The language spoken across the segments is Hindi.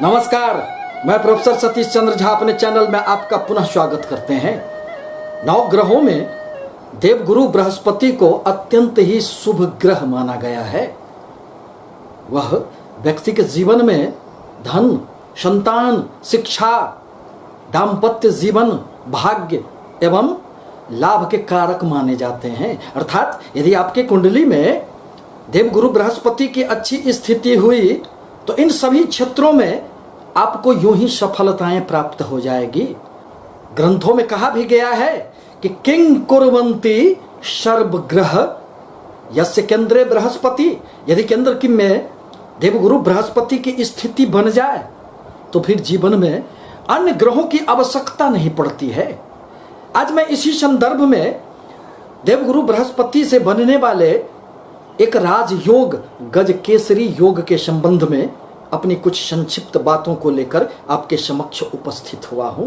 नमस्कार, मैं प्रोफेसर सतीश चंद्र झा अपने चैनल में आपका पुनः स्वागत करते हैं। नवग्रहों में देवगुरु बृहस्पति को अत्यंत ही शुभ ग्रह माना गया है। वह व्यक्ति के जीवन में धन, संतान, शिक्षा, दाम्पत्य जीवन, भाग्य एवं लाभ के कारक माने जाते हैं। अर्थात यदि आपके कुंडली में देवगुरु बृहस्पति की अच्छी स्थिति हुई तो इन सभी क्षेत्रों में आपको यूं ही सफलताएं प्राप्त हो जाएगी। ग्रंथों में कहा भी गया है कि किंग कुर्वन्ति सर्वग्रह यस्य केंद्रे बृहस्पति। यदि केंद्र की में देवगुरु बृहस्पति की स्थिति बन जाए तो फिर जीवन में अन्य ग्रहों की आवश्यकता नहीं पड़ती है। आज मैं इसी संदर्भ में देवगुरु बृहस्पति से बनने वाले एक राजयोग गजकेसरी योग के संबंध में अपनी कुछ संक्षिप्त बातों को लेकर आपके समक्ष उपस्थित हुआ हूं।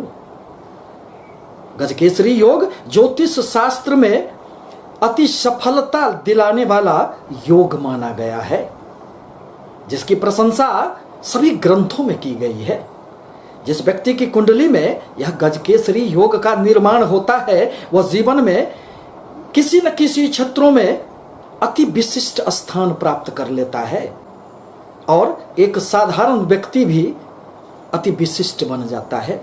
गजकेसरी योग ज्योतिष शास्त्र में अति सफलता दिलाने वाला योग माना गया है, जिसकी प्रशंसा सभी ग्रंथों में की गई है। जिस व्यक्ति की कुंडली में यह गजकेसरी योग का निर्माण होता है वह जीवन में किसी न किसी क्षेत्रों में अति विशिष्ट स्थान प्राप्त कर लेता है और एक साधारण व्यक्ति भी अति विशिष्ट बन जाता है।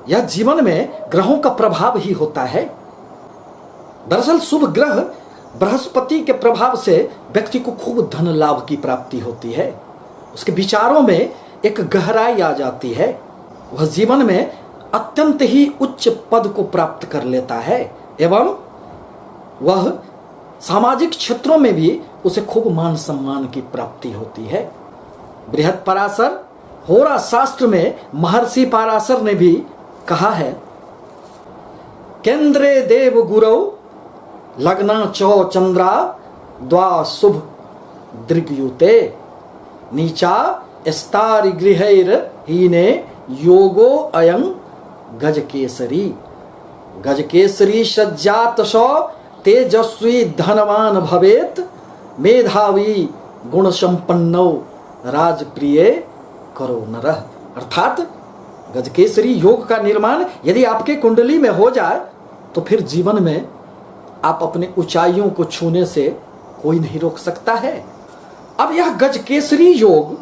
यह जीवन में ग्रहों का प्रभाव ही होता है। दरअसल शुभ ग्रह बृहस्पति के प्रभाव से व्यक्ति को खूब धन लाभ की प्राप्ति होती है। उसके विचारों में एक गहराई आ जाती है। वह जीवन में अत्यंत ही उच्च पद को प्राप्त कर लेता है एवं वह सामाजिक क्षेत्रों में भी उसे खूब मान सम्मान की प्राप्ति होती है। बृहत पराशर होरा शास्त्र में महर्षि पराशर ने भी कहा है, केंद्रे देव गुरौ लग्ना चौ चंद्रा द्वा शुभ दृग्युते नीचा स्तारि गृहैर हीने योगो अयं गजकेसरी। गजकेसरी सज्जात सौ तेजस्वी धनवान भवेत मेधावी गुण संपन्नो राजप्रिय करो नरः। अर्थात गजकेसरी योग का निर्माण यदि आपके कुंडली में हो जाए तो फिर जीवन में आप अपने ऊंचाइयों को छूने से कोई नहीं रोक सकता है। अब यह गजकेसरी योग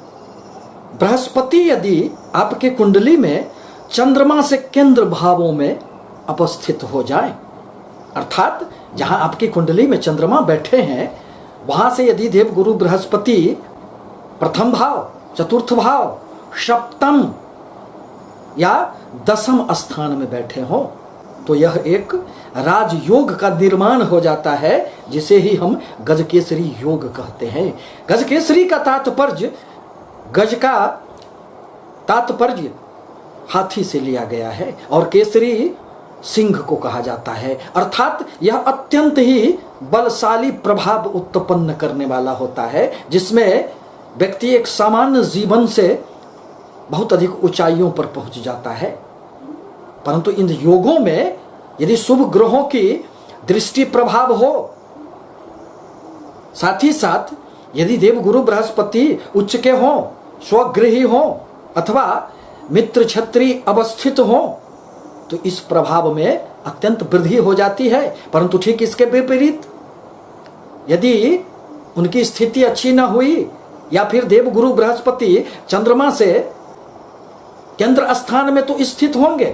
बृहस्पति यदि आपके कुंडली में चंद्रमा से केंद्र भावों में अवस्थित हो जाए, अर्थात जहां आपकी कुंडली में चंद्रमा बैठे हैं वहां से यदि देवगुरु बृहस्पति प्रथम भाव, चतुर्थ भाव, सप्तम या दसम स्थान में बैठे हो तो यह एक राजयोग का निर्माण हो जाता है, जिसे ही हम गजकेसरी योग कहते हैं। गजकेसरी का तात्पर्य, गज का तात्पर्य हाथी से लिया गया है और केसरी सिंह को कहा जाता है। अर्थात यह अत्यंत ही बलशाली प्रभाव उत्पन्न करने वाला होता है, जिसमें व्यक्ति एक सामान्य जीवन से बहुत अधिक ऊंचाइयों पर पहुंच जाता है। परंतु इन योगों में यदि शुभ ग्रहों की दृष्टि प्रभाव हो, साथ ही साथ यदि देवगुरु बृहस्पति उच्च के हों, स्वगृही हों अथवा मित्र छत्री अवस्थित हों तो इस प्रभाव में अत्यंत वृद्धि हो जाती है। परंतु ठीक इसके विपरीत यदि उनकी स्थिति अच्छी न हुई या फिर देवगुरु बृहस्पति चंद्रमा से केंद्र स्थान में तो स्थित होंगे,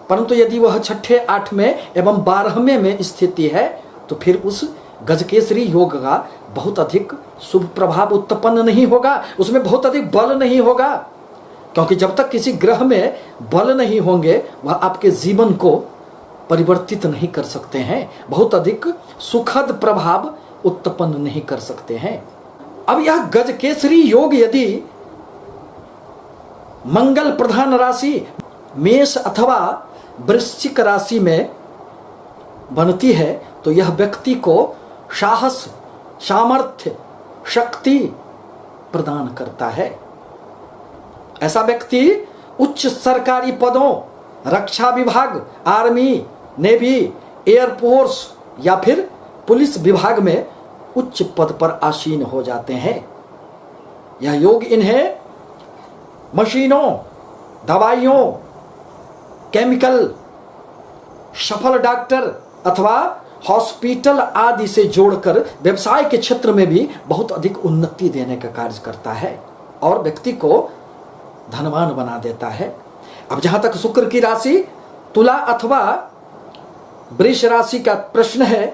परंतु यदि वह छठे, आठवें एवं 12वें में स्थिति है तो फिर उस गजकेसरी योग का बहुत अधिक शुभ प्रभाव उत्पन्न नहीं होगा, उसमें बहुत अधिक बल नहीं होगा। क्योंकि जब तक किसी ग्रह में बल नहीं होंगे वह आपके जीवन को परिवर्तित नहीं कर सकते हैं, बहुत अधिक सुखद प्रभाव उत्पन्न नहीं कर सकते हैं। अब यह गजकेसरी योग यदि मंगल प्रधान राशि मेष अथवा वृश्चिक राशि में बनती है तो यह व्यक्ति को साहस, सामर्थ्य, शक्ति प्रदान करता है। ऐसा व्यक्ति उच्च सरकारी पदों, रक्षा विभाग, आर्मी, नेवी, एयरफोर्स या फिर पुलिस विभाग में उच्च पद पर आसीन हो जाते हैं। यह योग इन्हें मशीनों, दवाइयों, केमिकल, सफल डॉक्टर अथवा हॉस्पिटल आदि से जोड़कर व्यवसाय के क्षेत्र में भी बहुत अधिक उन्नति देने का कार्य करता है और व्यक्ति को धनवान बना देता है। अब जहां तक शुक्र की राशि तुला अथवा वृष राशि का प्रश्न है,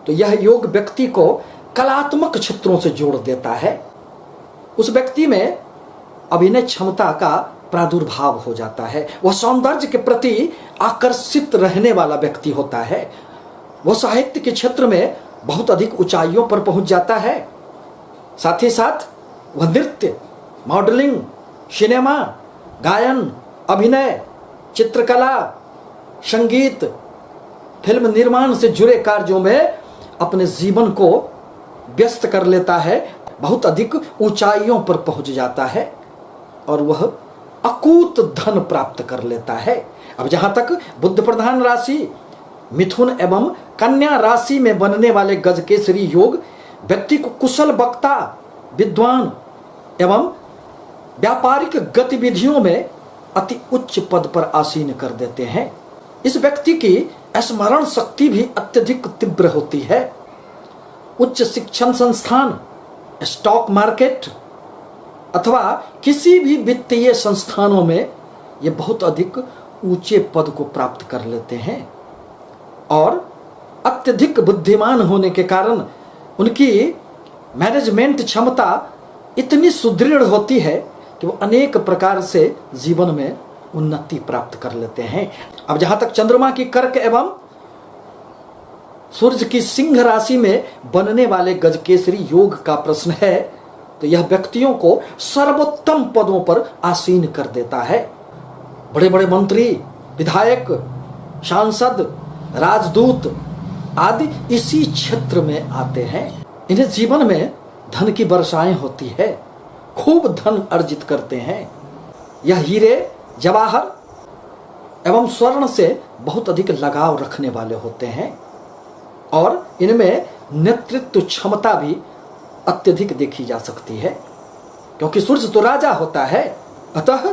तो यह योग व्यक्ति को कलात्मक क्षेत्रों से जोड़ देता है। उस व्यक्ति में अभिनय क्षमता का प्रादुर्भाव हो जाता है। वह सौंदर्य के प्रति आकर्षित रहने वाला व्यक्ति होता है। वह साहित्य के क्षेत्र में बहुत अधिक ऊंचाइयों पर पहुंच जाता है। साथ ही साथ वह नृत्य, मॉडलिंग, सिनेमा, गायन, अभिनय, चित्रकला, संगीत, फिल्म निर्माण से जुड़े कार्यों में अपने जीवन को व्यस्त कर लेता है, बहुत अधिक ऊंचाइयों पर पहुंच जाता है और वह अकूत धन प्राप्त कर लेता है। अब जहां तक बुध प्रधान राशि मिथुन एवं कन्या राशि में बनने वाले गजकेसरी योग व्यक्ति को कुशल वक्ता, विद्वान एवं व्यापारिक गतिविधियों में अति उच्च पद पर आसीन कर देते हैं। इस व्यक्ति की स्मरण शक्ति भी अत्यधिक तीव्र होती है। उच्च शिक्षण संस्थान, स्टॉक मार्केट अथवा किसी भी वित्तीय संस्थानों में ये बहुत अधिक ऊंचे पद को प्राप्त कर लेते हैं और अत्यधिक बुद्धिमान होने के कारण उनकी मैनेजमेंट क्षमता इतनी सुदृढ़ होती है कि वो अनेक प्रकार से जीवन में उन्नति प्राप्त कर लेते हैं। अब जहां तक चंद्रमा की कर्क एवं सूर्य की सिंह राशि में बनने वाले गजकेसरी योग का प्रश्न है, तो यह व्यक्तियों को सर्वोत्तम पदों पर आसीन कर देता है। बड़े बड़े मंत्री, विधायक, सांसद, राजदूत आदि इसी क्षेत्र में आते हैं। इन्हें जीवन में धन की वर्षाएं होती है, खूब धन अर्जित करते हैं। यह हीरे, जवाहर एवं स्वर्ण से बहुत अधिक लगाव रखने वाले होते हैं और इनमें नेतृत्व क्षमता भी अत्यधिक देखी जा सकती है, क्योंकि सूर्य तो राजा होता है। अतः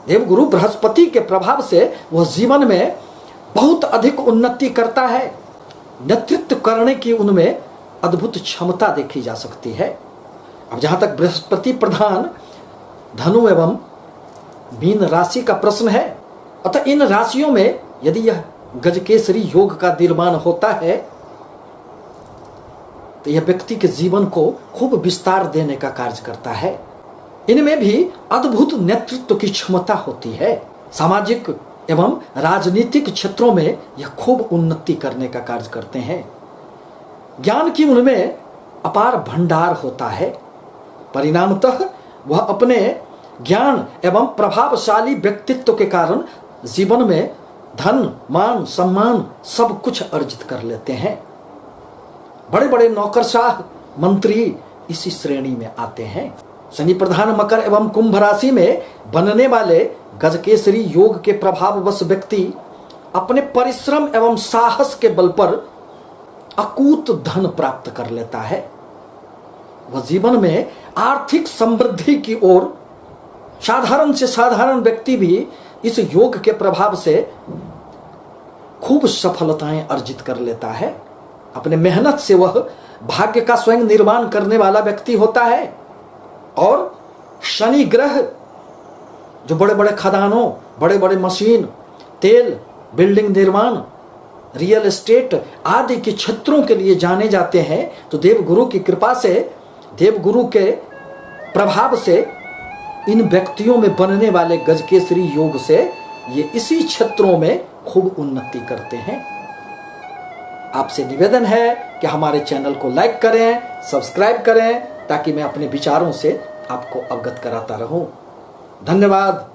देवगुरु बृहस्पति के प्रभाव से वह जीवन में बहुत अधिक उन्नति करता है। नेतृत्व करने की उनमें अद्भुत क्षमता देखी जा सकती है। अब जहां तक बृहस्पति प्रधान धनु एवं मीन राशि का प्रश्न है, अतः इन राशियों में यदि यह गजकेसरी योग का निर्माण होता है तो यह व्यक्ति के जीवन को खूब विस्तार देने का कार्य करता है। इनमें भी अद्भुत नेतृत्व की क्षमता होती है। सामाजिक एवं राजनीतिक क्षेत्रों में यह खूब उन्नति करने का कार्य करते हैं। ज्ञान की उनमें अपार भंडार होता है। परिणामतः वह अपने ज्ञान एवं प्रभावशाली व्यक्तित्व के कारण जीवन में धन, मान, सम्मान सब कुछ अर्जित कर लेते हैं। बड़े बड़े नौकरशाह, मंत्री इसी श्रेणी में आते हैं। शनि प्रधान मकर एवं कुंभ राशि में बनने वाले गजकेसरी योग के प्रभाववश व्यक्ति अपने परिश्रम एवं साहस के बल पर अकूत धन प्राप्त कर लेता है। वह जीवन में आर्थिक समृद्धि की ओर साधारण से साधारण व्यक्ति भी इस योग के प्रभाव से खूब सफलताएं अर्जित कर लेता है। अपने मेहनत से वह भाग्य का स्वयं निर्माण करने वाला व्यक्ति होता है और शनि ग्रह जो बड़े बड़े खदानों, बड़े बड़े मशीन, तेल, बिल्डिंग निर्माण, रियल एस्टेट आदि के क्षेत्रों के लिए जाने जाते हैं, तो देवगुरु की कृपा से, देवगुरु के प्रभाव से इन व्यक्तियों में बनने वाले गजकेसरी योग से ये इसी क्षेत्रों में खूब उन्नति करते हैं। आपसे निवेदन है कि हमारे चैनल को लाइक करें, सब्सक्राइब करें, ताकि मैं अपने विचारों से आपको अवगत कराता रहूं। धन्यवाद।